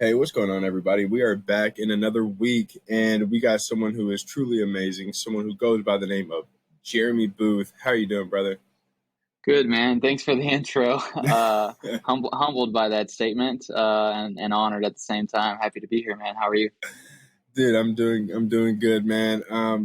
Hey, what's going on, everybody? We are back in another week, and we got someone who is truly amazing, someone who goes by the name of Jeremy Booth. How are you doing, brother? Good, man. Thanks for the intro. Humbled by that statement, and honored at the same time. Happy to be here, man. How are you? Dude, I'm doing good, man.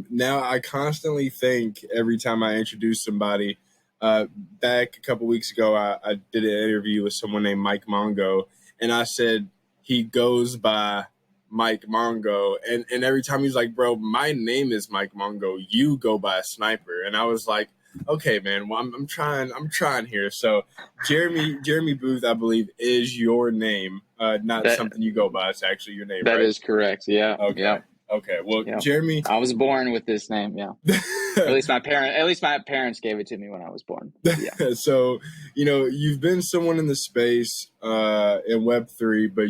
Now I constantly think every time I introduce somebody. Back a couple weeks ago, I did an interview with someone named Mike Mongo, and I said he goes by Mike Mongo, and every time he's like, "Bro, my name is Mike Mongo. You go by Sniper," and I was like, "Okay, man. Well, I'm trying here." So Jeremy Booth, I believe, is your name, not That something you go by. It's actually your name, that right? is correct. Yeah, Okay. yeah, Okay. Well, yeah. Jeremy, I was born with this name. Yeah. At least my parents gave it to me when I was born. But yeah. so you've been someone in the space in Web3, but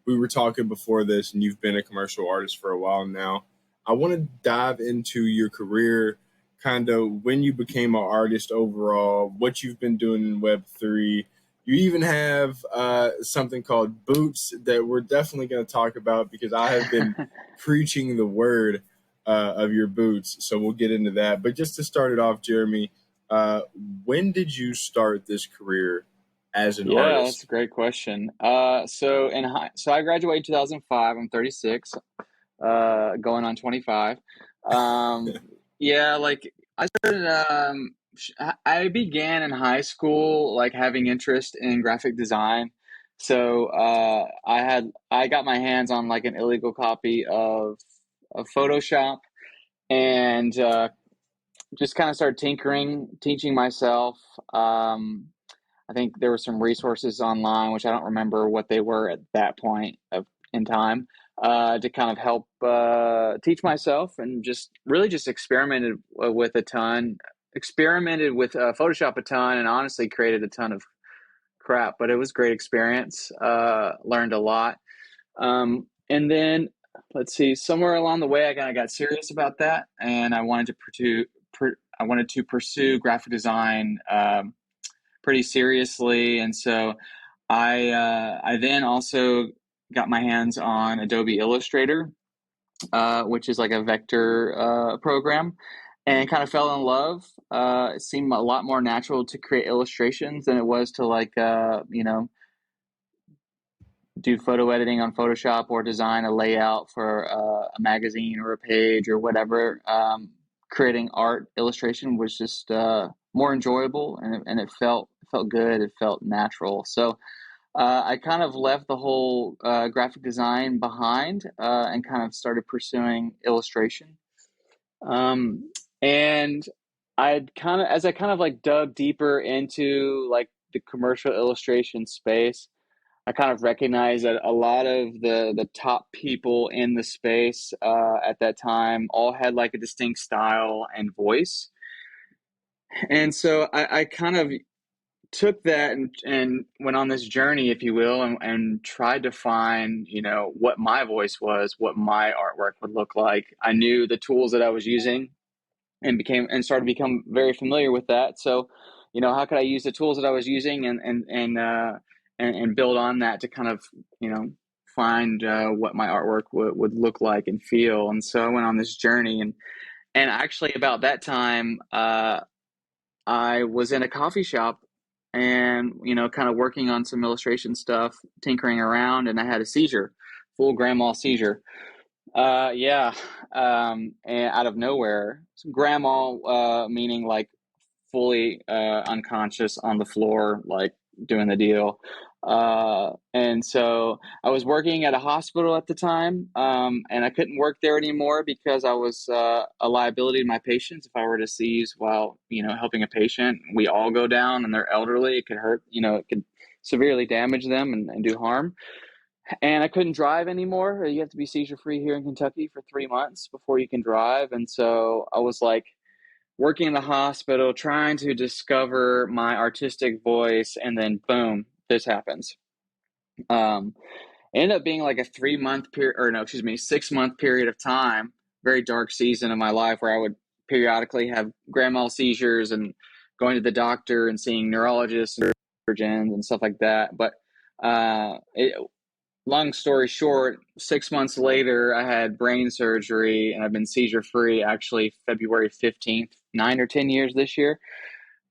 we were talking before this, and you've been a commercial artist for a while now. I want to dive into your career, kind of when you became an artist overall, what you've been doing in Web3. You even have something called Boots that we're definitely going to talk about because I have been preaching the word of your boots. So we'll get into that. But just to start it off, Jeremy, uh, when did you start this career as an Yeah, that's artist? a great question. So I graduated in 2005. I'm 36, going on 25. Um, yeah, like I started. I began in high school, like having interest in graphic design. So I got my hands on like an illegal copy of Photoshop, and just kind of started tinkering, teaching myself. I think there were some resources online, which I don't remember what they were at that point in time, to kind of help teach myself, and just really just experimented with Photoshop a ton, and honestly created a ton of crap. But it was a great experience. Learned a lot, and then let's see, somewhere along the way, I kind of got serious about that, and I wanted to pursue graphic design. Pretty seriously, and so I then also got my hands on Adobe Illustrator, which is like a vector program, and kind of fell in love. It seemed a lot more natural to create illustrations than it was to do photo editing on Photoshop or design a layout for a magazine or a page or whatever. Creating art illustration was just more enjoyable, and it felt good. It felt natural. So I kind of left the whole graphic design behind, and kind of started pursuing illustration. And as I kind of like dug deeper into like the commercial illustration space, I kind of recognized that a lot of the top people in the space at that time all had like a distinct style and voice. And so I kind of took that and went on this journey, if you will, and tried to find, what my voice was, what my artwork would look like. I knew the tools that I was using, and started to become very familiar with that. So, how could I use the tools that I was using, and build on that to kind of, you know, find what my artwork would look like and feel. And so I went on this journey, and actually about that time, I was in a coffee shop, and, kind of working on some illustration stuff, tinkering around, and I had a seizure, full grand mal seizure. Yeah. And out of nowhere, grandma, meaning like fully unconscious on the floor, like doing the deal. And so I was working at a hospital at the time, and I couldn't work there anymore because I was a liability to my patients. If I were to seize while, helping a patient, we all go down, and they're elderly. It could hurt, it could severely damage them and do harm. And I couldn't drive anymore. You have to be seizure free here in Kentucky for 3 months before you can drive. And so I was like working in the hospital, trying to discover my artistic voice, and then boom, this happens. Um, it ended up being like a 3 month period, or no, excuse me, 6 month period of time, very dark season of my life where I would periodically have grand mal seizures and going to the doctor and seeing neurologists and surgeons and stuff like that. But it long story short, 6 months later, I had brain surgery and I've been seizure free actually February 15th, 9 or 10 years this year,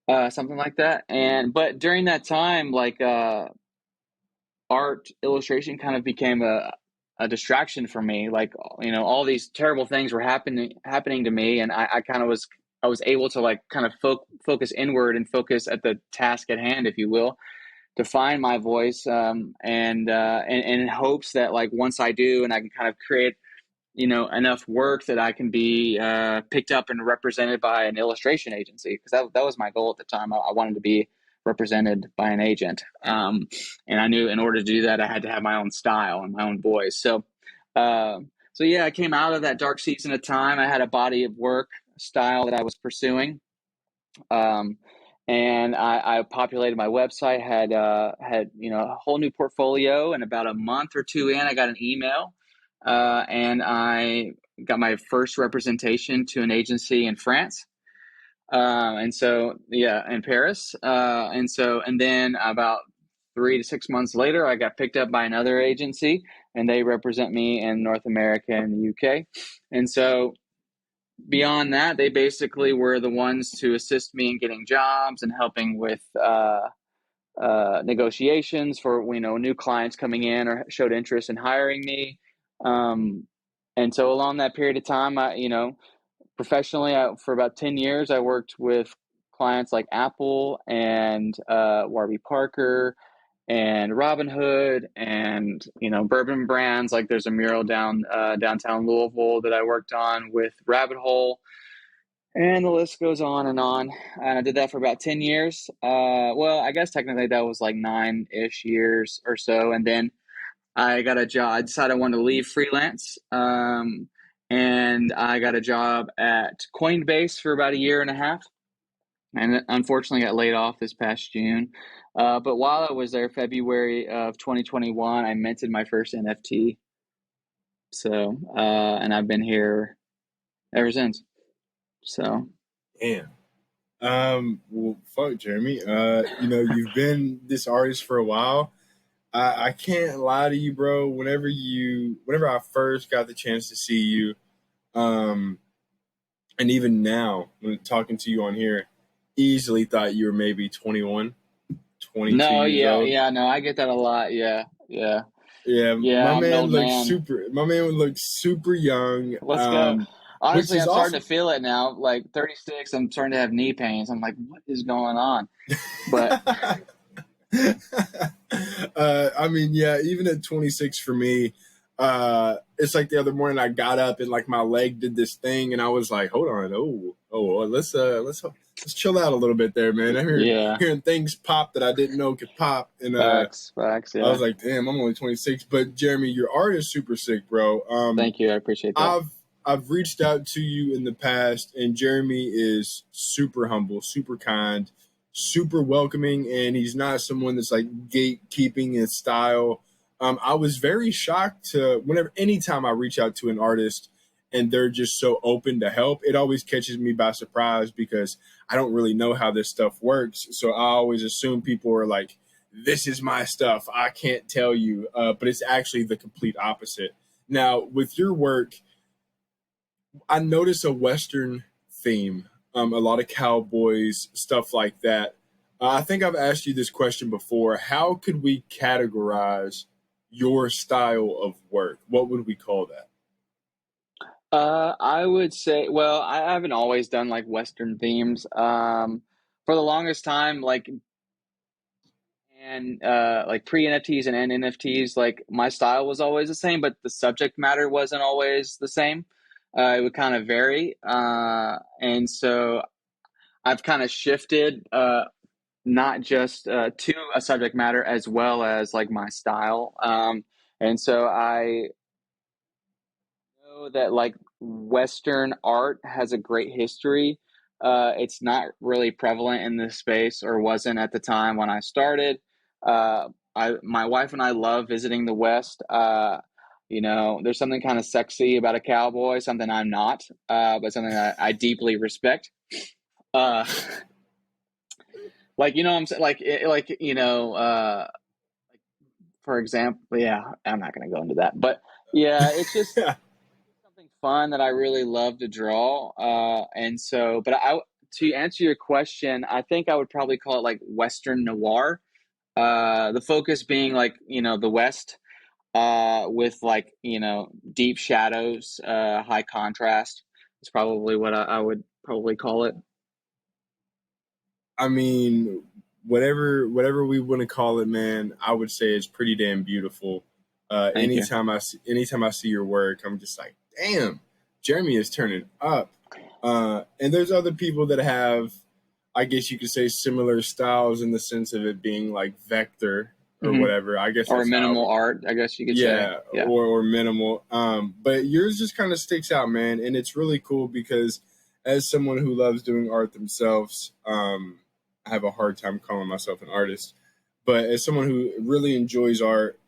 something like that. But during that time, like, art illustration kind of became a distraction for me. Like, all these terrible things were happening to me, and I kind of was able to like kind of focus inward and focus at the task at hand, if you will, to find my voice, and in hopes that like once I do and I can kind of create enough work that I can be picked up and represented by an illustration agency, because that was my goal at the time. I wanted to be represented by an agent, and I knew in order to do that I had to have my own style and my own voice. So yeah, I came out of that dark season of time. I had a body of work style that I was pursuing, um, and I populated my website. Had a whole new portfolio, and about a month or two in, I got an email, and I got my first representation to an agency in France. And so yeah, in Paris. And then about 3 to 6 months later, I got picked up by another agency, and they represent me in North America and the UK. And so beyond that, they basically were the ones to assist me in getting jobs and helping with negotiations for new clients coming in or showed interest in hiring me. Um, and so along that period of time, professionally, for about 10 years, I worked with clients like Apple and Warby Parker and Robinhood and bourbon brands. Like there's a mural downtown Louisville that I worked on with Rabbit Hole, and the list goes on and on. And I did that for about 10 years. Well, I guess technically that was like 9-ish years or so. And then I got a job. I decided I wanted to leave freelance. And I got a job at Coinbase for about a year and a half. And unfortunately got laid off this past June. But while I was there, February of 2021, I minted my first NFT. So, and I've been here ever since. So, Damn. Well, fuck, Jeremy. You've been this artist for a while. I can't lie to you, bro. Whenever I first got the chance to see you, um, and even now when talking to you on here, easily thought you were maybe 21, 22 no, years yeah, old. yeah, no, I get that a lot. Yeah, yeah, Yeah, yeah. my I'm an man old looks man. super. My man looks super young, Let's go. which Honestly, is I'm starting awesome. to feel it now. Like 36, I'm starting to have knee pains. I'm like, what is going on? But I mean, yeah, even at 26 for me, it's like the other morning I got up and like my leg did this thing, and I was like, hold on, let's chill out a little bit there, man. I'm yeah, hearing things pop that I didn't know could pop, and facts. I was Yeah. like, damn, I'm only 26. But Jeremy, your art is super sick, bro. Thank you. I appreciate that. I've reached out to you in the past, and Jeremy is super humble, super kind, super welcoming, and he's not someone that's like gatekeeping his style. I was very shocked to anytime I reach out to an artist and they're just so open to help, it always catches me by surprise because I don't really know how this stuff works. So I always assume people are like, this is my stuff. I can't tell you. But it's actually the complete opposite. Now, with your work, I notice a Western theme, a lot of cowboys, stuff like that. I think I've asked you this question before. How could we categorize your style of work? What would we call that? I would say, well, I haven't always done like Western themes. For the longest time, like pre NFTs and NFTs, like my style was always the same, but the subject matter wasn't always the same. It would kind of vary, and so I've kind of shifted, not just to a subject matter as well as like my style. And so I know that like Western art has a great history. It's not really prevalent in this space, or wasn't at the time when I started. My wife and I love visiting the West. There's something kind of sexy about a cowboy, something I'm not, but something that I deeply respect. Uh, like, I'm saying, like, for example, yeah, I'm not going to go into that, but yeah, it's just something fun that I really love to draw. And so, but to answer your question, I think I would probably call it like Western noir. The focus being like, the West, with like, deep shadows, high contrast is probably what I would probably call it. I mean, whatever we want to call it, man, I would say it's pretty damn beautiful. Thank you. Anytime I see your work, I'm just like, damn, Jeremy is turning up. And there's other people that have, I guess you could say, similar styles in the sense of it being like vector or Hmm. whatever. I guess Or that's how I minimal would, art, I guess you could say. yeah, Yeah. or minimal. But yours just kind of sticks out, man, and it's really cool because as someone who loves doing art themselves, I have a hard time calling myself an artist, but as someone who really enjoys art,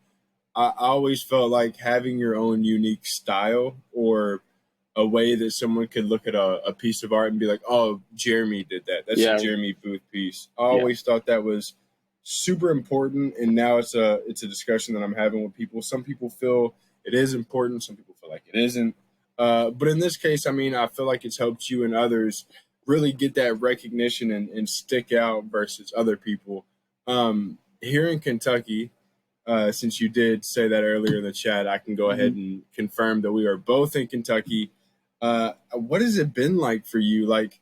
I always felt like having your own unique style or a way that someone could look at a piece of art and be like, "Oh, Jeremy did that. That's a Yeah. Jeremy Booth piece." I Yeah. always thought that was super important, and now it's a discussion that I'm having with people. Some people feel it is important, some people feel like it isn't. But in this case, I mean, I feel like it's helped you and others really get that recognition and stick out versus other people. Here in Kentucky, since you did say that earlier in the chat, I can go ahead Hmm. and confirm that we are both in Kentucky. What has it been like for you? Like,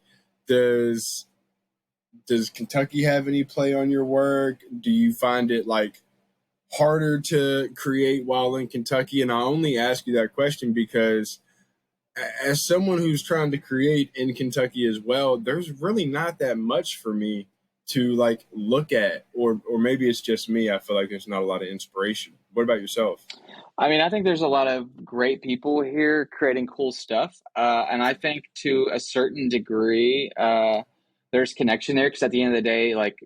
does does Kentucky have any play on your work? Do you find it like harder to create while in Kentucky? And I only ask you that question because as someone who's trying to create in Kentucky as well, there's really not that much for me to like look at, or maybe it's just me. I feel like there's not a lot of inspiration. What about yourself? I mean, I think there's a lot of great people here creating cool stuff. And I think to a certain degree, there's connection there because at the end of the day, like,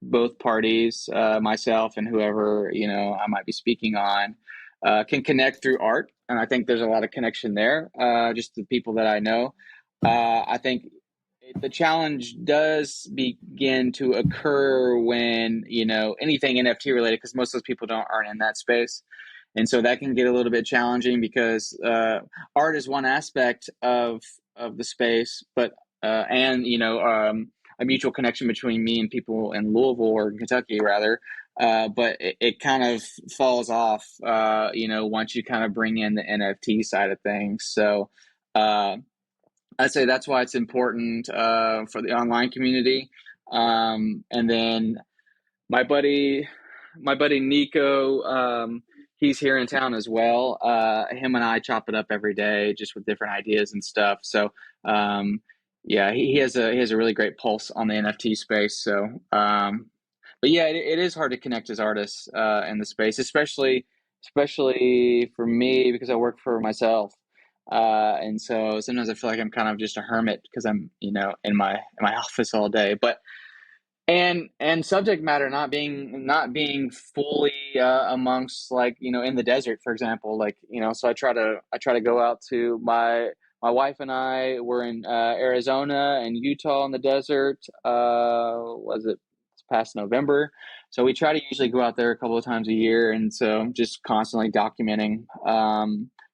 both parties, myself and whoever, I might be speaking on, can connect through art. And I think there's a lot of connection there, just the people that I know. I think the challenge does begin to occur when, anything NFT related, because most of those people aren't in that space. And so that can get a little bit challenging because art is one aspect of the space, but and a mutual connection between me and people in Louisville or Kentucky rather. But it kind of falls off, once you kind of bring in the NFT side of things. So uh, I'd say that's why it's important for the online community. And then my buddy, my buddy Nico, he's here in town as well. Him and I chop it up every day, just with different ideas and stuff. So, yeah, he has a really great pulse on the NFT space. So, but yeah, it is hard to connect as artists in the space, especially for me because I work for myself. And so sometimes I feel like I'm kind of just a hermit because I'm, in my office all day. But and subject matter not being fully amongst, like, in the desert, for example, like, so I try to go out to my wife and I were in Arizona and Utah in the desert. Was it this past November? So we try to usually go out there a couple of times a year, and so just constantly documenting,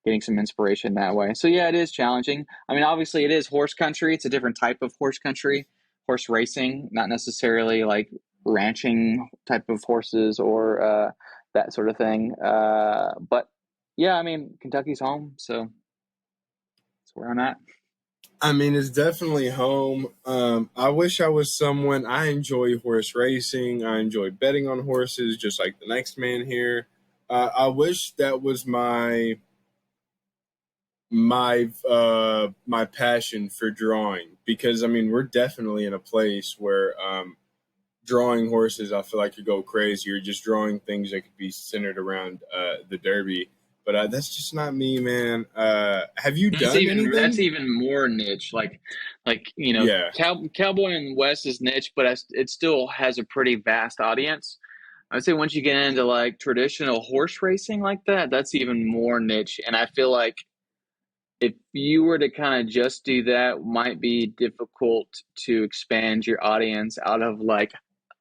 getting some inspiration that way. So yeah, it is challenging. I mean, obviously it is horse country. It's a different type of horse country, horse racing, not necessarily like ranching type of horses or that sort of thing. But yeah, I mean, Kentucky's home, so that's where I'm at. I mean, it's definitely home. I wish I was someone. I enjoy horse racing. I enjoy betting on horses, just like the next man here. I wish that was my passion for drawing because I mean we're definitely in a place where drawing horses, I feel like could go crazy. You're just drawing things that could be centered around the Derby, but that's just not me, man. Have you done That's anything? even more niche. Like Yeah. Cowboy and West is niche, but it still has a pretty vast audience. I'd say once you get into like traditional horse racing like that, that's even more niche. And I feel like if you were to kind of just do that, might be difficult to expand your audience out of like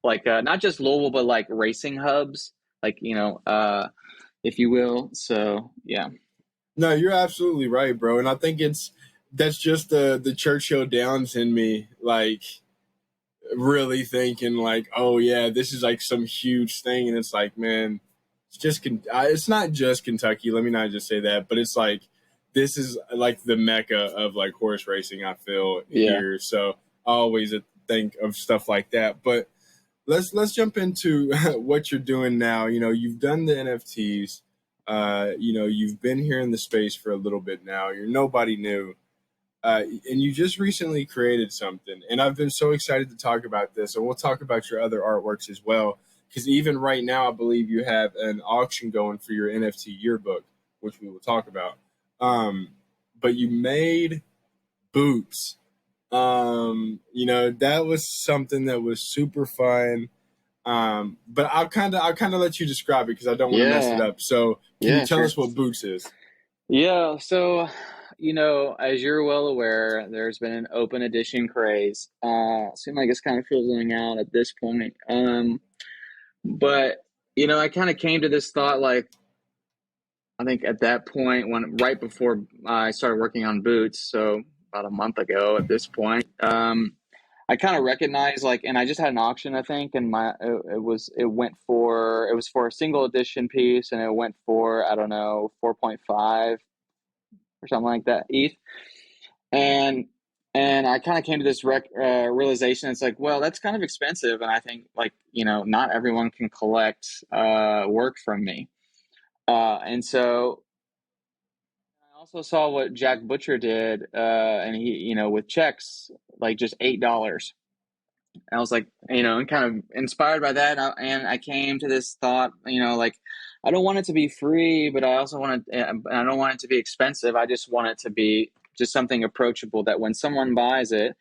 not just Louisville, but like racing hubs, like, if you will. So yeah. No, you're absolutely right, bro. And I think that's just the Churchill Downs in me, like really thinking like, oh yeah, this is like some huge thing, and it's like, man, it's not just Kentucky. Let me not just say that, but it's like this is like the mecca of like horse racing. I feel Yeah. here, so I always think of stuff like that. But let's jump into what you're doing now. You know, you've done the NFTs. You know, you've been here in the space for a little bit now. You're nobody new. And you just recently created something, and I've been so excited to talk about this. And we'll talk about your other artworks as well, because even right now, I believe you have an auction going for your NFT yearbook, which we will talk about. Um, but you made boots. You know, that was something that was super fun. But I'll kind of let you describe it because I don't want to mess it Yeah. up. So, can you Yeah, tell sure. us what boots is? Yeah, so as you're well aware, there's been an open edition craze. Seems like it's kind of fizzling out at this point. But I kind of came to this thought, like, I think at that point, when right before I started working on boots, so about a month ago at this point, I kind of recognized, like, and I just had an auction, I think, and it was for a single edition piece, and it went for, I don't know, 4.5 or something like that ETH. And I kind of came to this realization. It's like, well, that's kind of expensive, and I think, like, not everyone can collect work from me. And so I also saw what Jack Butcher did, and he, with checks, like just $8. I was like, and kind of inspired by that, and I came to this thought, like, I don't want it to be free, but I also want it, I don't want it to be expensive. I just want it to be just something approachable that when someone buys it,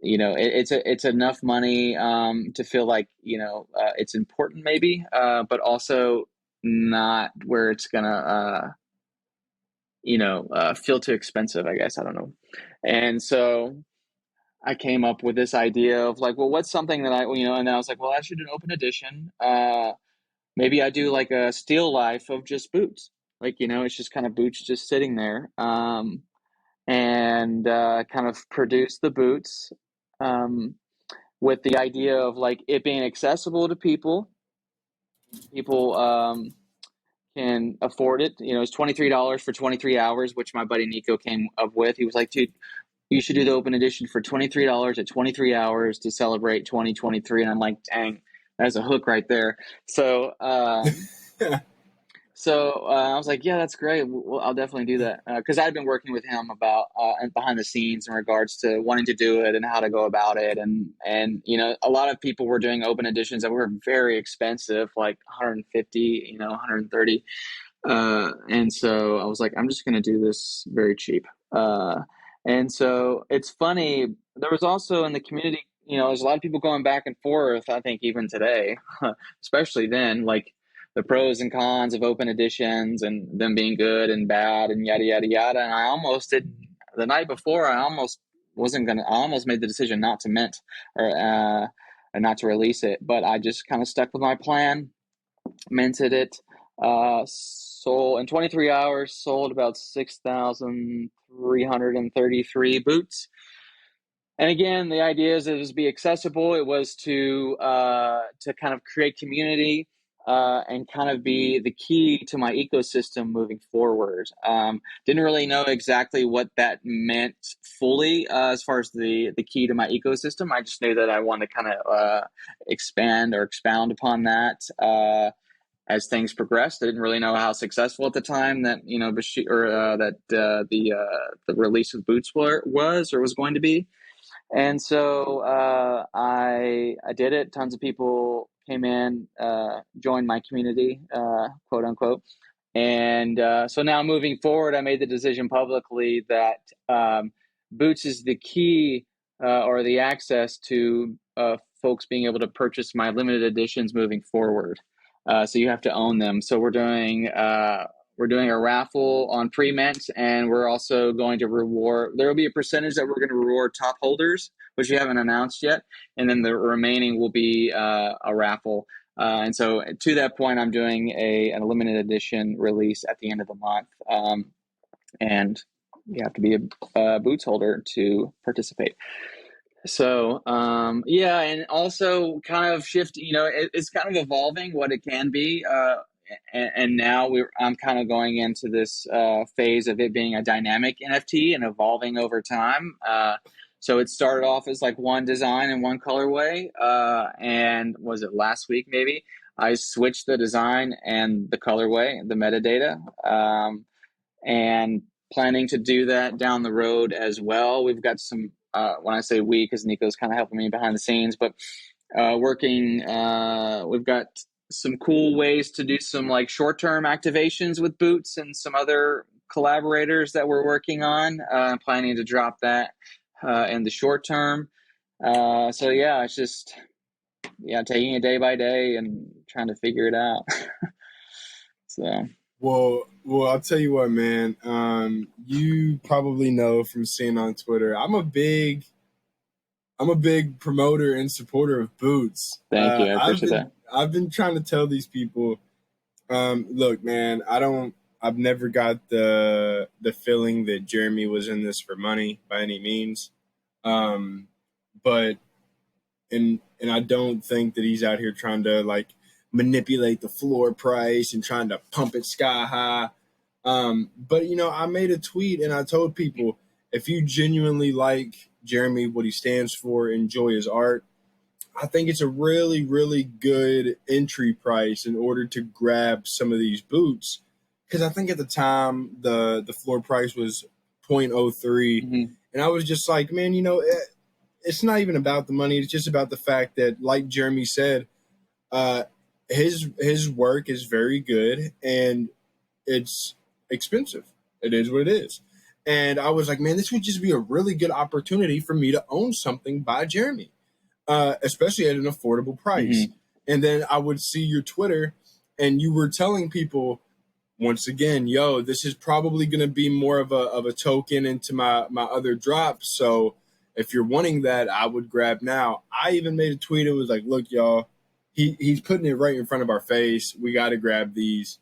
it's enough money to feel like it's important, maybe, but also not where it's gonna feel too expensive, I guess. I don't know. And so I came up with this idea of, like, well, what's something that and then I was like, well, I should do an open edition. Maybe I do like a still life of just boots. Like, it's just kind of boots just sitting there. And kind of produce the boots um, with the idea of, like, it being accessible to people. People can afford it. It's $23 for 23 hours, which my buddy Nico came up with. He was like, dude, you should do the open edition for $23 at 23 hours to celebrate 2023. And I'm like, dang, that's a hook right there. So, I was like, yeah, that's great. Well, I'll definitely do that. Because I'd been working with him about behind the scenes in regards to wanting to do it and how to go about it. And a lot of people were doing open editions that were very expensive, like 150, 130. And so I was like, I'm just going to do this very cheap. And so it's funny. There was also in the community, there's a lot of people going back and forth, I think, even today, especially then, like the pros and cons of open editions and them being good and bad and yada, yada, yada. And I almost did the night before, I almost made the decision not to mint or not to release it. But I just kind of stuck with my plan, minted it, sold in 23 hours, sold about 6,333 boots. And again, the idea is it was be accessible. It was to kind of create community and kind of be the key to my ecosystem moving forward. Didn't really know exactly what that meant fully as far as the key to my ecosystem. I just knew that I wanted to kind of expand or expound upon that as things progressed. I didn't really know how successful at the time that the release of Boots was going to be. And so I did it. Tons of people came in, joined my community, quote unquote. And so now moving forward, I made the decision publicly that Boots is the key or the access to folks being able to purchase my limited editions moving forward. So you have to own them. So we're doing a raffle on pre-mint, and we're also going to reward. There will be a percentage that we're going to reward top holders, which we haven't announced yet, and then the remaining will be a raffle. And so to that point, I'm doing an limited edition release at the end of the month. And you have to be a boots holder to participate. So, yeah, and also kind of shift, it's kind of evolving what it can be. And now I'm kind of going into this phase of it being a dynamic NFT and evolving over time. So it started off as like one design and one colorway. And was it last week maybe? I switched the design and the colorway, the metadata. And planning to do that down the road as well. We've got some, when I say we, because Nico's kind of helping me behind the scenes, but we've got some cool ways to do some like short-term activations with boots and some other collaborators that we're working on, planning to drop that in the short term. So yeah, it's just, taking it day by day and trying to figure it out. So. Well, I'll tell you what, man. You probably know from seeing on Twitter, I'm a big promoter and supporter of boots. Thank you. I appreciate that. I've been trying to tell these people, look, man, I've never got the feeling that Jeremy was in this for money by any means. But and I don't think that he's out here trying to like manipulate the floor price and trying to pump it sky high. But I made a tweet and I told people, if you genuinely like Jeremy, what he stands for, enjoy his art, I think it's a really, really good entry price in order to grab some of these boots. Because I think at the time the floor price was 0.03. Mm-hmm. And I was just like, man, it's not even about the money. It's just about the fact that, like Jeremy said, his work is very good and it's expensive. It is what it is. And I was like, man, this would just be a really good opportunity for me to own something by Jeremy, especially at an affordable price. Mm-hmm. And then I would see your Twitter and you were telling people, once again, yo, this is probably going to be more of a token into my other drops. So if you're wanting that, I would grab now. I even made a tweet. It was like, look, y'all, he's putting it right in front of our face. We got to grab these.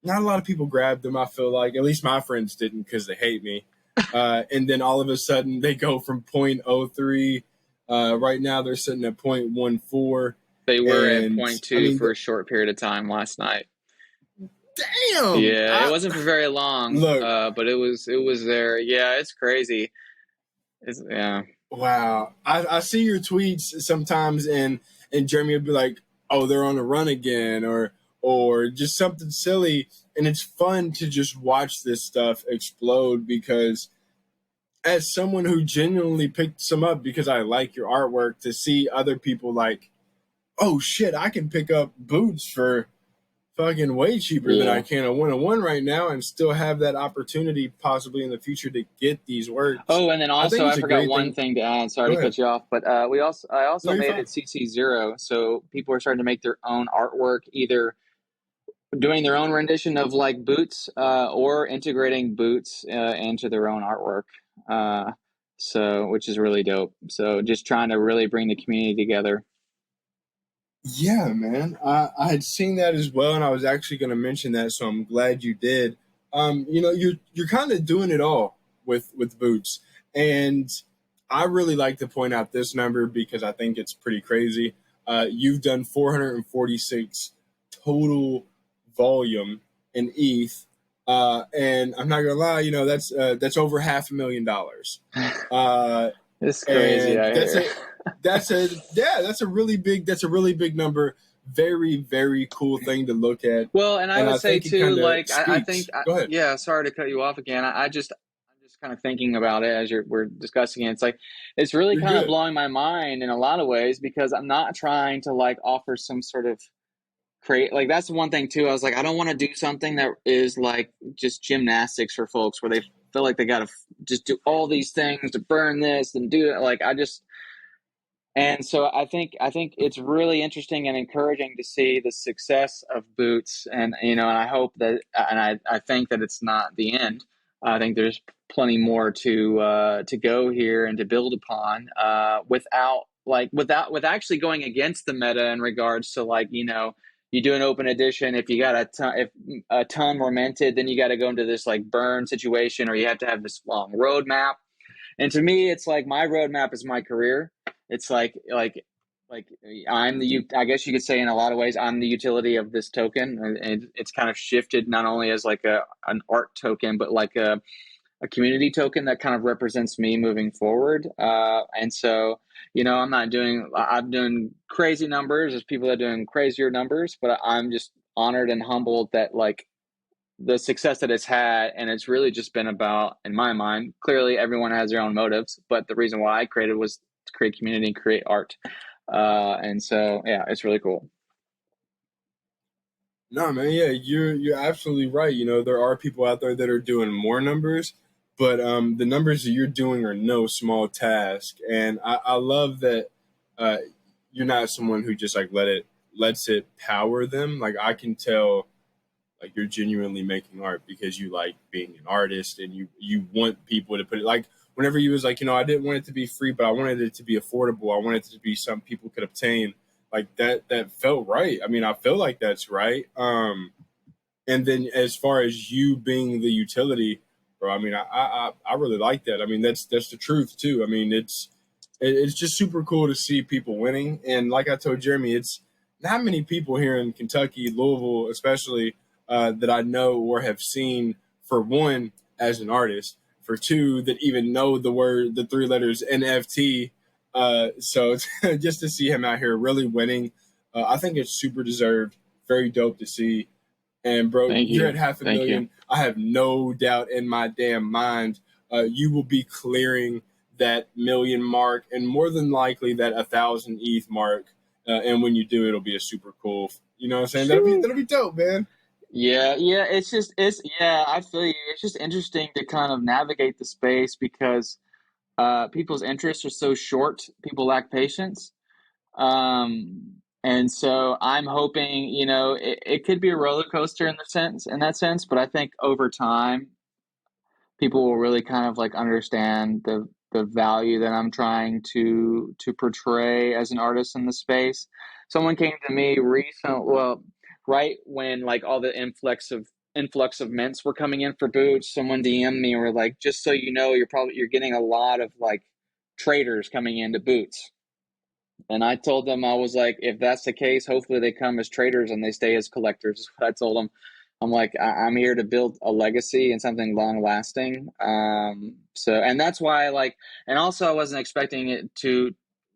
Not a lot of people grabbed them, I feel like. At least my friends didn't because they hate me. And then all of a sudden they go from 0.03. Right now they're sitting at 0.14. They were at 0.2 for a short period of time last night. Damn. Yeah, it wasn't for very long. Look, but it was there. Yeah, it's crazy. Yeah. Wow. I see your tweets sometimes and Jeremy will be like, oh, they're on the run again, or just something silly. And it's fun to just watch this stuff explode because as someone who genuinely picked some up because I like your artwork, to see other people like, oh shit, I can pick up boots for fucking way cheaper than I can a one-on-one right now and still have that opportunity possibly in the future to get these works. Oh, and then also I forgot one thing to add. Sorry to cut you off, but I also made it CC0, so people are starting to make their own artwork, either doing their own rendition of like boots or integrating boots into their own artwork. So which is really dope. So just trying to really bring the community together. Yeah, man. I had seen that as well, and I was actually going to mention that, so I'm glad you did. You're kind of doing it all with boots, and I really like to point out this number because I think it's pretty crazy. You've done 446 total volume in ETH, and I'm not gonna lie, that's over $500,000. It's crazy. That's a really big number. Very, very cool thing to look at. Well, and I would say too, like, I think, Go ahead. Yeah, sorry to cut you off again. I'm just kind of thinking about it as we're discussing it. It's like, it's really kind of blowing my mind in a lot of ways because I'm not trying to like offer some sort of like, that's one thing too. I was like, I don't want to do something that is like just gymnastics for folks where they feel like they got to just do all these things to burn this and do it. Like, and so I think it's really interesting and encouraging to see the success of boots, and and I hope that, and I think that it's not the end. I think there's plenty more to go here and to build upon without like with actually going against the meta in regards to like, you do an open edition. If you got if a ton were minted, then you got to go into this like burn situation, or you have to have this long roadmap. And to me, it's like my roadmap is my career. It's like I guess you could say in a lot of ways I'm the utility of this token, and it's kind of shifted not only as like an art token, but like a community token that kind of represents me moving forward. And so, I'm doing crazy numbers. There's people that are doing crazier numbers, but I'm just honored and humbled that like the success that it's had. And it's really just been about, in my mind, clearly everyone has their own motives, but the reason why I created was to create community and create art. And so, yeah, it's really cool. No, man, yeah, you're absolutely right. There are people out there that are doing more numbers, but the numbers that you're doing are no small task. And I love that uh, you're not someone who just like lets it power them. Like I can tell, like you're genuinely making art because you like being an artist and you want people to put it like whenever you was like, I didn't want it to be free, but I wanted it to be affordable. I wanted it to be something people could obtain. Like that felt right. I mean, I feel like that's right. And then as far as you being the utility, bro, I mean, I really like that. I mean, that's the truth too. I mean, it's just super cool to see people winning. And like I told Jeremy, it's not many people here in Kentucky, Louisville, especially that I know or have seen. For one, as an artist. For two, that even know the three letters NFT. So just to see him out here really winning, I think it's super deserved. Very dope to see. And bro, Thank you're at you. half a Thank you. million. I have no doubt in my damn mind you will be clearing that million mark, and more than likely that 1,000 ETH mark. And when you do, it'll be a super cool. You know what I'm saying? That'll be dope, man. Yeah. Yeah, I feel you. It's just interesting to kind of navigate the space because people's interests are so short. People lack patience. And so I'm hoping, it could be a roller coaster in that sense, but I think over time people will really kind of like understand the value that I'm trying to portray as an artist in the space. Someone came to me right when like all the influx of mints were coming in for boots, someone DM'd me and were like, just so you know, you're getting a lot of like traders coming into boots. And I told them, I was like, if that's the case, hopefully they come as traders and they stay as collectors, is what I told them. I'm like, I'm here to build a legacy and something long lasting. And that's why, like, and also I wasn't expecting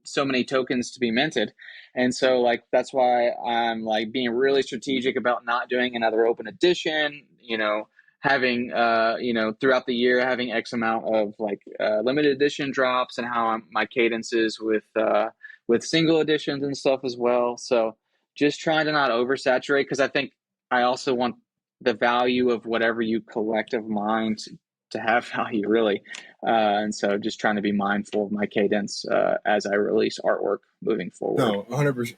so many tokens to be minted. And so, like, that's why I'm like being really strategic about not doing another open edition, having, throughout the year, having X amount of like limited edition drops, and how my cadence is with single editions and stuff as well. So just trying to not oversaturate, because I think I also want the value of whatever you collect of mine to have value, really. And so just trying to be mindful of my cadence as I release artwork moving forward, No, 100%.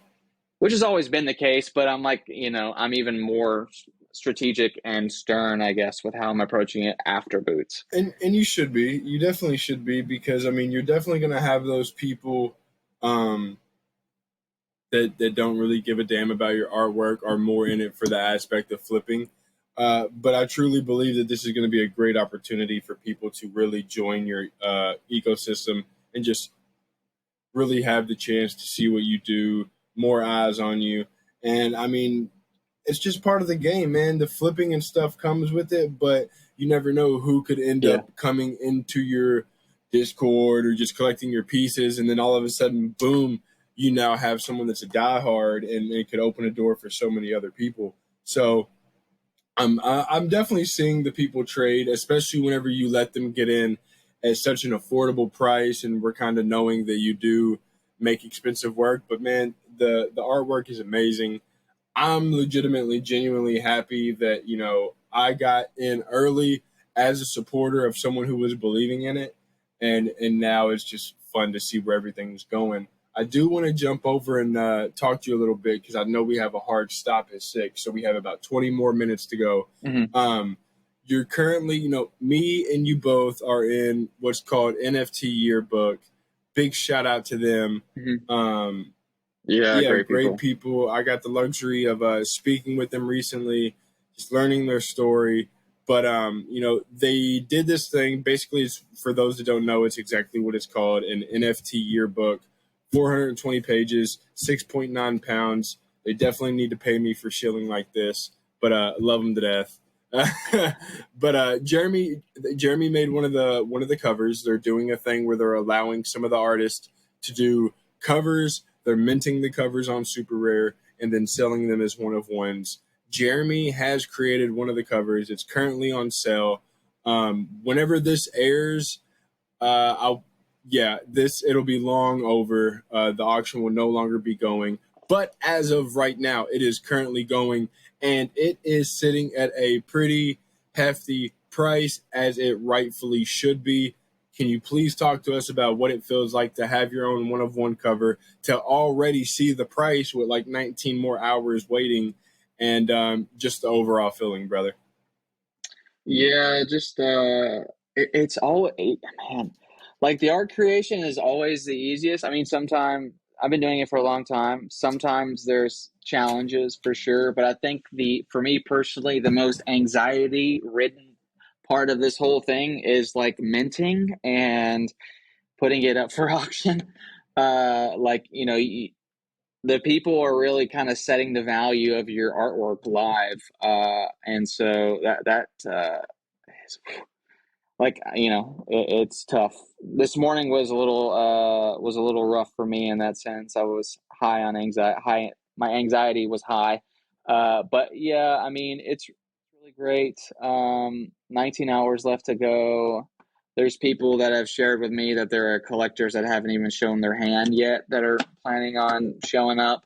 which has always been the case. But I'm like, I'm even more strategic and stern, I guess, with how I'm approaching it after boots. And you should be. You definitely should be because I mean, you're definitely gonna have those people um, that don't really give a damn about your artwork, are more in it for the aspect of flipping. But I truly believe that this is going to be a great opportunity for people to really join your ecosystem and just really have the chance to see what you do, more eyes on you. And I mean, it's just part of the game, man. The flipping and stuff comes with it, but you never know who could end Yeah. up coming into your Discord or just collecting your pieces, and then all of a sudden, boom, you now have someone that's a diehard, and it could open a door for so many other people. So I'm definitely seeing the people trade, especially whenever you let them get in at such an affordable price, and we're kind of knowing that you do make expensive work. But man, the artwork is amazing. I'm legitimately, genuinely happy that I got in early as a supporter of someone who was believing in it, and now it's just fun to see where everything's going. I do want to jump over and talk to you a little bit because I know we have a hard stop at 6, so we have about 20 more minutes to go. Mm-hmm. You're currently, me and you both are in what's called NFT yearbook. big shout out to them. Mhm. Um, Yeah, yeah, great great people. people. I got the luxury of speaking with them recently, just learning their story. But they did this thing. Basically, it's, for those that don't know, it's exactly what it's called: an NFT yearbook, 420 pages, 6.9 pounds. They definitely need to pay me for shilling like this, but love them to death. But Jeremy made one of the covers. They're doing a thing where they're allowing some of the artists to do covers. They're minting the covers on Super Rare and then selling them as one of ones. Jeremy has created one of the covers. It's currently on sale. Whenever this airs, I'll yeah, this it'll be long over. The auction will no longer be going, but as of right now, it is currently going, and it is sitting at a pretty hefty price, as it rightfully should be. Can you please talk to us about what it feels like to have your own one of one cover, to already see the price with like 19 more hours waiting, and just the overall feeling, brother? Yeah, just it's all man. Like the art creation is always the easiest. I mean, sometimes I've been doing it for a long time. Sometimes there's challenges for sure, but I think the for me personally, the most anxiety ridden part of this whole thing is like minting and putting it up for auction. Like, the people are really kind of setting the value of your artwork live. And so that is like, it's tough. This morning was a little rough for me in that sense. I was high on anxiety. My anxiety was high. But yeah, I mean, it's really great. 19 hours left to go. There's people that have shared with me that there are collectors that haven't even shown their hand yet that are planning on showing up.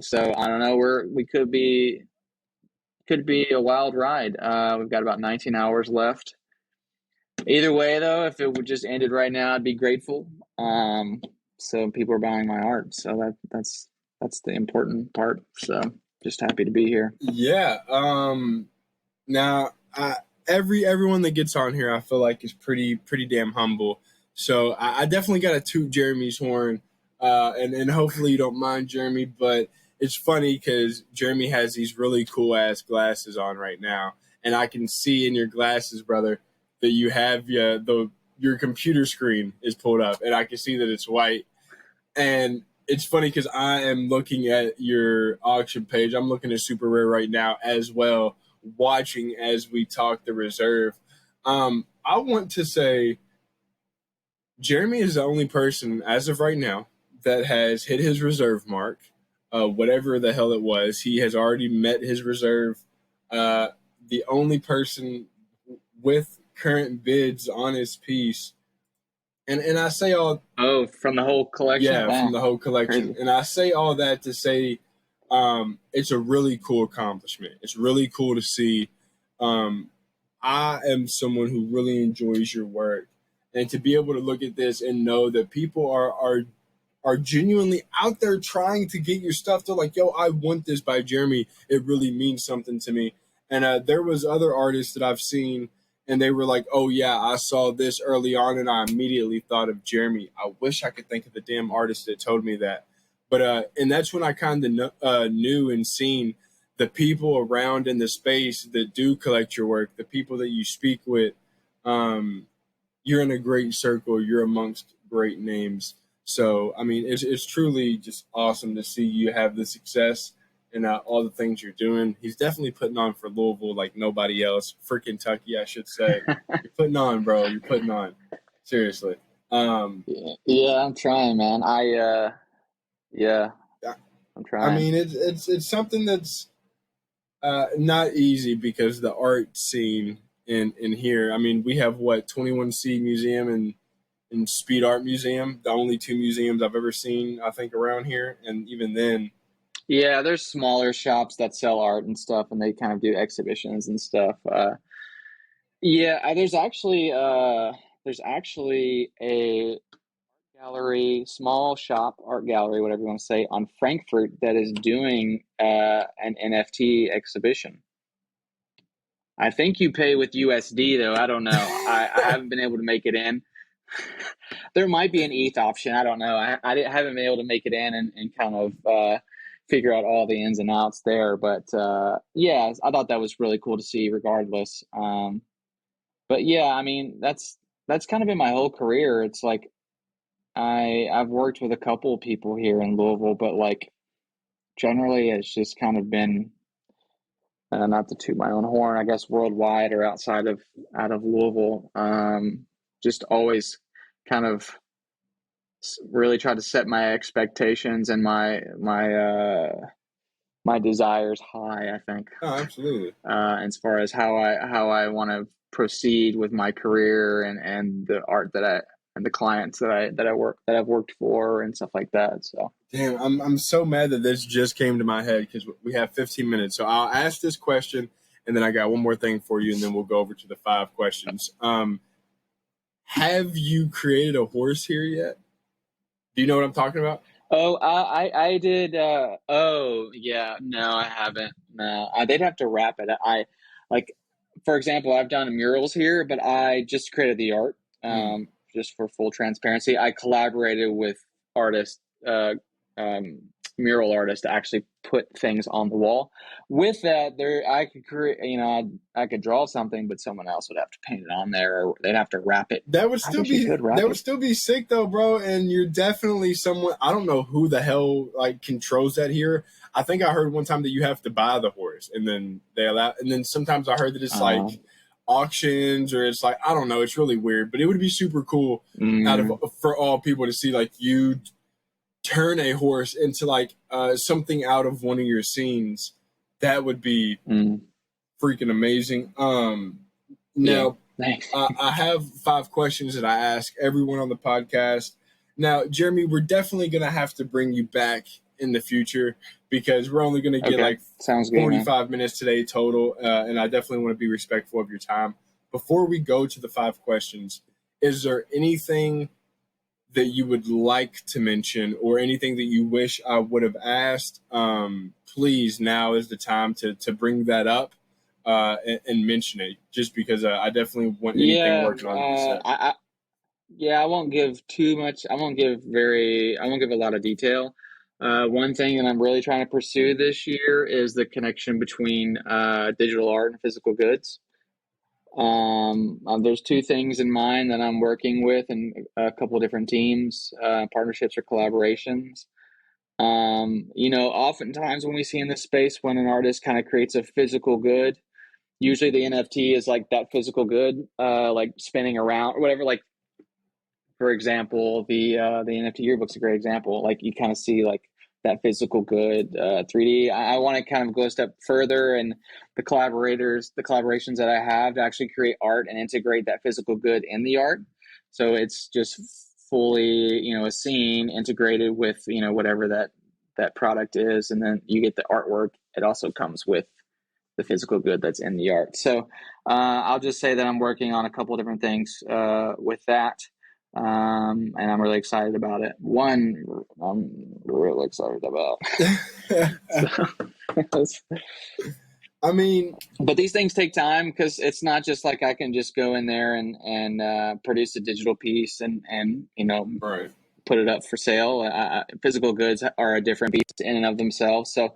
So I don't know. We could be a wild ride. We've got about 19 hours left. Either way, though, if it would just ended right now, I'd be grateful. So people are buying my art, so that's the important part. So just happy to be here. Yeah. Now, everyone that gets on here, I feel like is pretty damn humble. So I definitely got to toot Jeremy's horn, and hopefully you don't mind, Jeremy. But it's funny because Jeremy has these really cool ass glasses on right now, and I can see in your glasses, brother, that you have your computer screen is pulled up, and I can see that it's white. And it's funny because I am looking at your auction page. I'm looking at Super Rare right now as well, watching as we talk the reserve. I want to say Jeremy is the only person as of right now that has hit his reserve mark, whatever the hell it was. He has already met his reserve. The only person with current bids on his piece, and I say all Oh, from the whole collection? yeah, from Wow, the whole collection. crazy. And I say all that to say it's a really cool accomplishment. It's really cool to see. Um, I am someone who really enjoys your work, and to be able to look at this and know that people are genuinely out there trying to get your stuff. They're like, "Yo, I want this by Jeremy." It really means something to me. And there was other artists that I've seen, and they were like, "Oh yeah, I saw this early on, and I immediately thought of Jeremy." I wish I could think of the damn artist that told me that. But and that's when I kind of knew and seen the people around in the space that do collect your work, the people that you speak with. Um, you're in a great circle. You're amongst great names. So, I mean, it's truly just awesome to see you have the success and all the things you're doing. He's definitely putting on for Louisville like nobody else. For Kentucky, I should say. You're putting on, bro. You're putting on. Seriously. Um, Yeah, I'm trying, man. Yeah, I I'm I trying. mean, it's something that's not easy because the art scene in here. I mean, we have what 21C Museum and Speed Art Museum, the only two museums I've ever seen, I think, around here. And even then, Yeah, there's smaller shops that sell art and stuff, and they kind of do exhibitions and stuff. Yeah, there's actually a gallery, small shop art gallery, whatever you want to say, on Frankfurt that is doing an NFT exhibition. I think you pay with USD though. I don't know. I haven't been able to make it in. There might be an ETH option. I don't know. Haven't been able to make it in and kind of figure out all the ins and outs there. But yeah, I thought that was really cool to see regardless. But yeah, I mean, that's kind of been my whole career. It's like I've worked with a couple of people here in Louisville, but like generally it's just kind of been not to toot my own horn, I guess worldwide or out of Louisville. Just always kind of really try to set my expectations and my desires high, I think. Oh, absolutely. As far as how I want to proceed with my career and the art and the clients that I've worked for and stuff like that. So Damn, I'm so mad that this just came to my head because we have 15 minutes. So I'll ask this question, and then I got one more thing for you, and then we'll go over to the 5 questions. Have you created a horse here yet? Do you know what I'm talking about? oh, I did. Oh, yeah. No, I haven't. No, they'd have to wrap it. Like, for example, I've done murals here, but I just created the art. Hmm. Just for full transparency, I collaborated with artists, um, mural artists, to actually put things on the wall. With that, I could create. I could draw something, but someone else would have to paint it on there, or they'd have to wrap it. That would I still guess you be could wrap that would it. still be sick though, bro. And you're definitely someone. I don't know who the hell like controls that here. I think I heard one time that you have to buy the horse, and then they allow. And then sometimes I heard that it's Uh, like auctions, or it's like I don't know. It's really weird, but it would be super cool out of mm, for all people to see like you turn a horse into like something out of one of your scenes. That would be mm, freaking amazing. yeah. Now Thanks. I have 5 questions that I ask everyone on the podcast. Now, Jeremy, we're definitely going to have to bring you back in the future because we're only going to get Okay. like Sounds good, man. 45 minutes today total. And I definitely want to be respectful of your time. Before we go to the 5 questions, is there anything that you would like to mention or anything that you wish I would have asked? Please, now is the time to bring that up and mention it, just because I definitely want anything Yeah, working on to be said. yeah, I won't give too much. I won't give a lot of detail. One thing that I'm really trying to pursue this year is the connection between digital art and physical goods. There's 2 things in mind that I'm working with, and a couple of different teams, partnerships or collaborations. Oftentimes when we see in this space, when an artist kind of creates a physical good, usually the NFT is like that physical good, like spinning around or whatever. Like, for example, the NFT yearbook's a great example. Like, you kind of see like that physical good 3D. I want to kind of go a step further, and the collaborations that I have to actually create art and integrate that physical good in the art. So it's just fully, a scene integrated with, whatever that product is, and then you get the artwork. It also comes with the physical good that's in the art. So I'll just say that I'm working on a couple of different things with that. And I'm really excited about it. One I'm really excited about. So, I mean, but these things take time, because it's not just like I can just go in there and produce a digital piece and right. put it up for sale. Physical goods are a different beast in and of themselves. So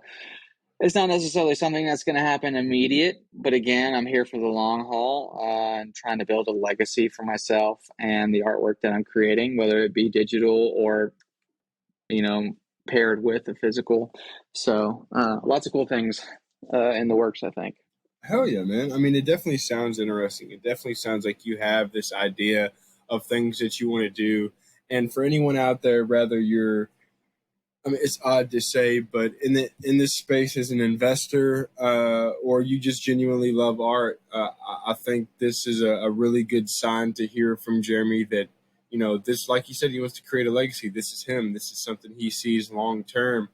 it's not necessarily something that's going to happen immediate, but again, I'm here for the long haul, and trying to build a legacy for myself and the artwork that I'm creating, whether it be digital or, you know, paired with the physical. So lots of cool things in the works, I think. Hell yeah, man. I mean, it definitely sounds interesting. It definitely sounds like you have this idea of things that you want to do. And for anyone out there, whether you're, I mean, it's odd to say, but in this space as an investor, or you just genuinely love art, I think this is a really good sign to hear from Jeremy that, this, like you said, he wants to create a legacy. This is him. This is something he sees long term.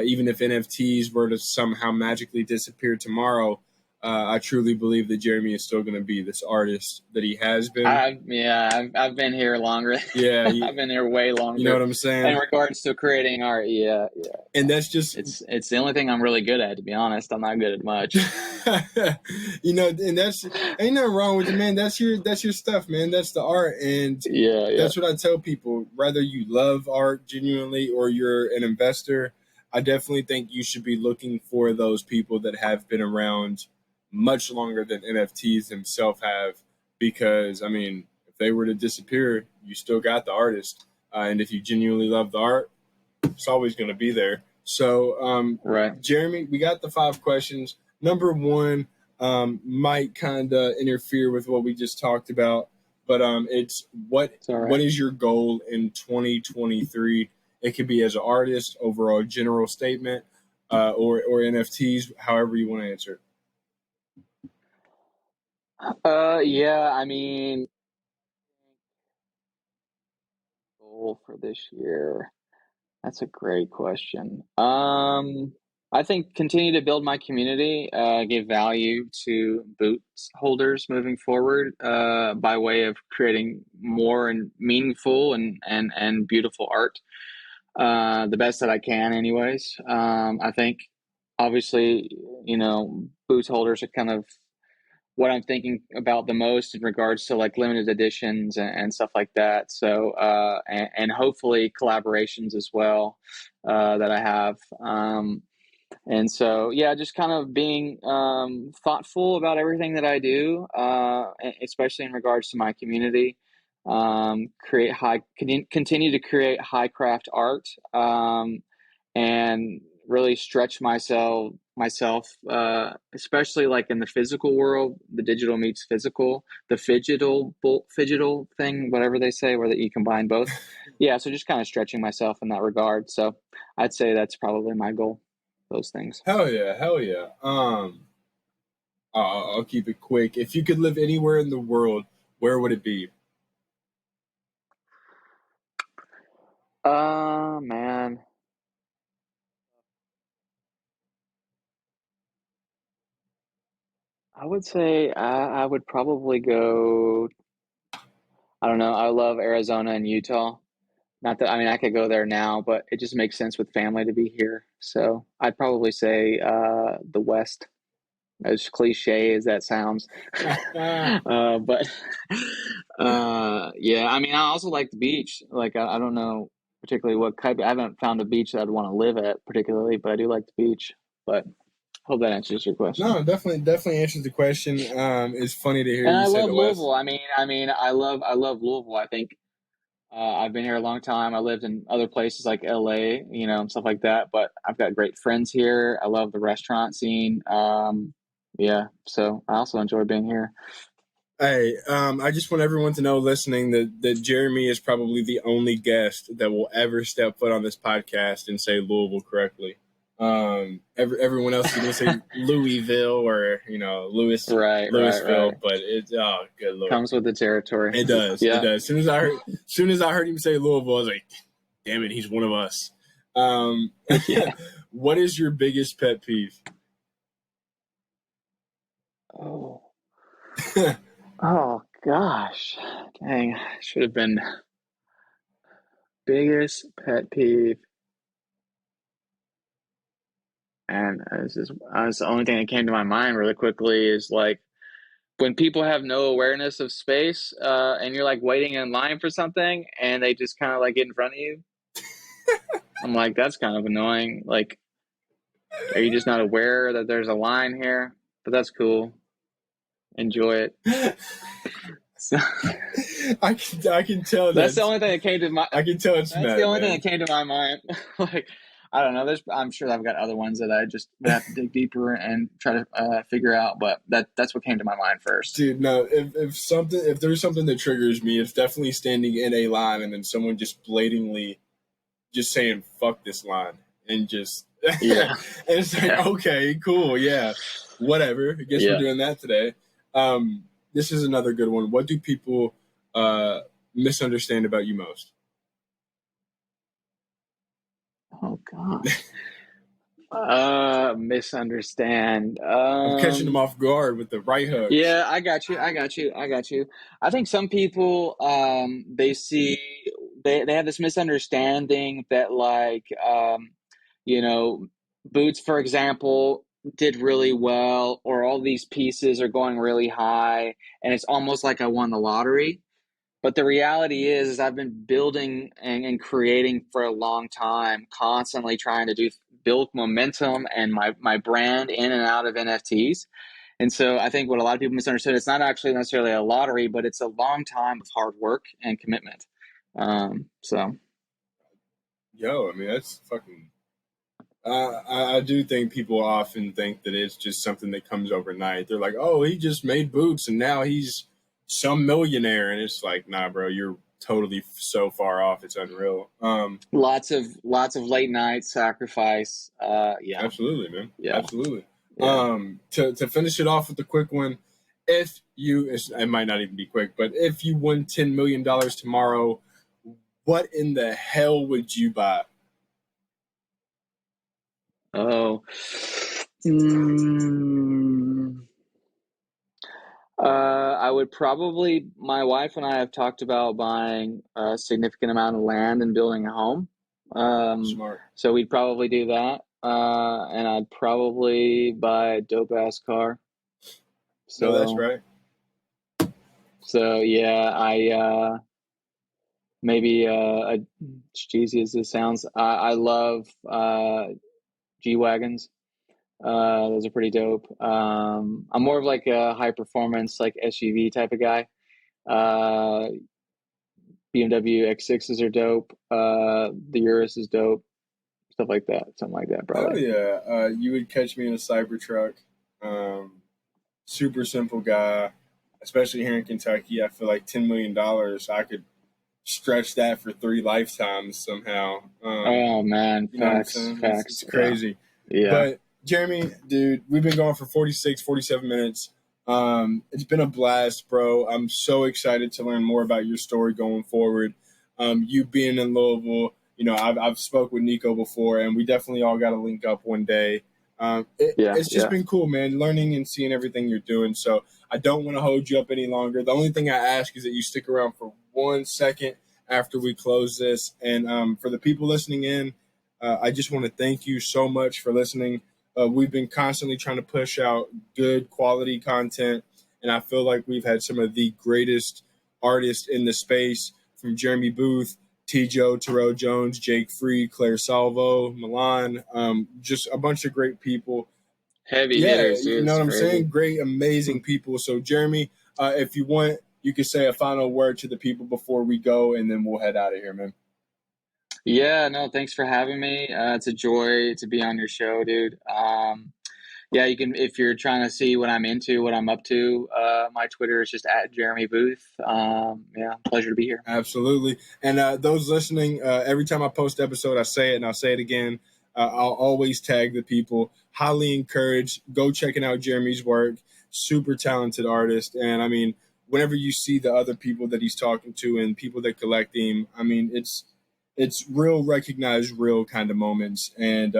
Even if NFTs were to somehow magically disappear tomorrow, I truly believe that Jeremy is still going to be this artist that he has been. I've been here longer. Yeah, I've been here way you know longer what I'm in saying? regards to creating art. Yeah, yeah. And that's just It's the only thing I'm really good at, to be honest. I'm not good at much. And that's ain't nothing wrong with it, man. That's your stuff, man. That's the art, and Yeah, yeah. that's what I tell people. Whether you love art genuinely or you're an investor, I definitely think you should be looking for those people that have been around much longer than NFTs themselves have. Because I mean, if they were to disappear, you still got the artist, and if you genuinely love the art, it's always going to be there. So, Right. Jeremy, we got the 5 questions. Number one might kind of interfere with what we just talked about, but it's It's all what right. is your goal in 2023? It could be as an artist, overall general statement, or NFTs, however you want to answer it. Yeah, I mean, goal for this year. That's a great question. I think continue to build my community, give value to boots holders moving forward, by way of creating more and meaningful and beautiful art, the best that I can, anyways. I think obviously, boots holders are kind of what I'm thinking about the most in regards to like limited editions and stuff like that. So, and hopefully collaborations as well, that I have. And so, yeah, just kind of being thoughtful about everything that I do, especially in regards to my community. Continue to create high craft art, and really stretch myself, especially like in the physical world. The digital meets physical, the fidgetal thing, whatever they say, where that you combine both. Yeah, so just kind of stretching myself in that regard. So I'd say that's probably my goal. Those things. Hell yeah, hell yeah. I'll keep it quick. If you could live anywhere in the world, where would it be? Man, I would say I would probably go. I don't know. I love Arizona and Utah. Not that, I mean, I could go there now, but it just makes sense with family to be here. So I'd probably say the West, as cliche as that sounds. But yeah, I mean, I also like the beach. Like, I don't know particularly what type. I haven't found a beach that I'd want to live at particularly, but I do like the beach. But hope that answers your question. No, definitely answers the question. It's funny to hear And you I say love the West. Louisville. I love Louisville. I think I've been here a long time. I lived in other places like LA, and stuff like that. But I've got great friends here. I love the restaurant scene. Yeah, so I also enjoy being here. Hey, I just want everyone to know listening that Jeremy is probably the only guest that will ever step foot on this podcast and say Louisville correctly. Everyone else is going to say Louisville or Right, right, Louisville, right. but it's oh good lord, Comes with the territory. it does, it Yeah, does. As soon as I heard him say Louisville, I was like, damn it, he's one of us. Um, yeah. what is your biggest pet peeve? Oh, oh gosh, dang! Should have been biggest pet peeve, and this is the only thing that came to my mind really quickly is like when people have no awareness of space, and you're like waiting in line for something and they just kind of like get in front of you. I'm like, that's kind of annoying. Like, are you just not aware that there's a line here? But that's cool. Enjoy it. So, I can tell that's the that only thing that came to my. I can tell it's That's the Matt, only thing man. that came to my mind. Like, I don't know. I'm sure I've got other ones that I just would have to dig deeper and try to figure out. But that's what came to my mind first. Dude, no. If there's something that triggers me, it's definitely standing in a line and then someone just blatantly just saying "fuck this line" and just and Yeah, it's like yeah, okay, cool, yeah, whatever. I guess we're yeah. doing that today. This is another good one. What do people uh, misunderstand about you most? Oh gosh. Misunderstand. I'm catching them off guard with the right hooks. Yeah, I got you. I got you. I got you. I think some people, they have this misunderstanding that like, you know, boots, for example, did really well, or all these pieces are going really high, and it's almost like I won the lottery. But the reality is I've been building and creating for a long time, constantly trying to build momentum and my brand in and out of NFTs. And so I think what a lot of people misunderstood, it's not actually necessarily a lottery, but it's a long time of hard work and commitment. So Yo, I mean, that's fucking. I do think people often think that it's just something that comes overnight. They're like, "Oh, he just made boots and now he's some millionaire," and it's like, "Nah, bro, you're totally so far off. It's unreal." lots of late nights, sacrifice. Yeah, Absolutely, man. yeah, Absolutely. yeah. To finish it off with a quick one, if you, it might not even be quick, but if you won $10 million tomorrow, what in the hell would you buy? Oh. Mm. I would probably, my wife and I have talked about buying a significant amount of land and building a home. Um, Smart. so we'd probably do that. And I'd probably buy a dope ass car. No, that's So, right. so yeah, maybe, as cheesy as this sounds, I love, G-Wagons. Those are pretty dope. I'm more of like a high performance, like SUV type of guy. Uh, BMW X6s are dope. The Urus is dope. Stuff like that. Something like that, Hell probably. yeah. You would catch me in a Cybertruck. Um, Super simple guy, especially here in Kentucky. I feel like $10 million, I could stretch that for three lifetimes somehow. Oh man, You know what I'm facts, saying? It's facts. Yeah, crazy. yeah, But Jeremy, dude, we've been going for 46, 47 minutes. It's been a blast, bro. I'm so excited to learn more about your story going forward. You being in Louisville, I've spoke with Nico before, and we definitely all got to link up one day. yeah, It's just yeah. been cool, man, learning and seeing everything you're doing. So I don't want to hold you up any longer. The only thing I ask is that you stick around for 1 second after we close this. And for the people listening in, I just want to thank you so much for listening. We've been constantly trying to push out good quality content, and I feel like we've had some of the greatest artists in the space, from Jeremy Booth, T. Joe, Terrell Jones, Jake Free, Claire Salvo, Milan, just a bunch of great people. Heavy Yeah, hitters, you dude. know It's what I'm crazy. saying? Great, amazing people. So, Jeremy, if you want, you could say a final word to the people before we go, and then we'll head out of here, man. Yeah, no, thanks for having me. It's a joy to be on your show, dude. Yeah, you can if you're trying to see what I'm into, what I'm up to. My Twitter is just at Jeremy Booth. Yeah, pleasure to be here. Absolutely. And those listening, every time I post an episode, I say it and I'll say it again. I'll always tag the people. Highly encouraged. Go checking out Jeremy's work. Super talented artist. And I mean, whenever you see the other people that he's talking to and people that collect him, I mean, it's real recognized, real kind of moments. And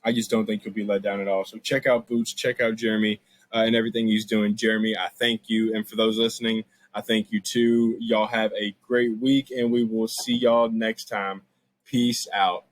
I just don't think you'll be let down at all. So check out Boots, check out Jeremy, and everything he's doing. Jeremy, I thank you. And for those listening, I thank you too. Y'all have a great week, and we will see y'all next time. Peace out.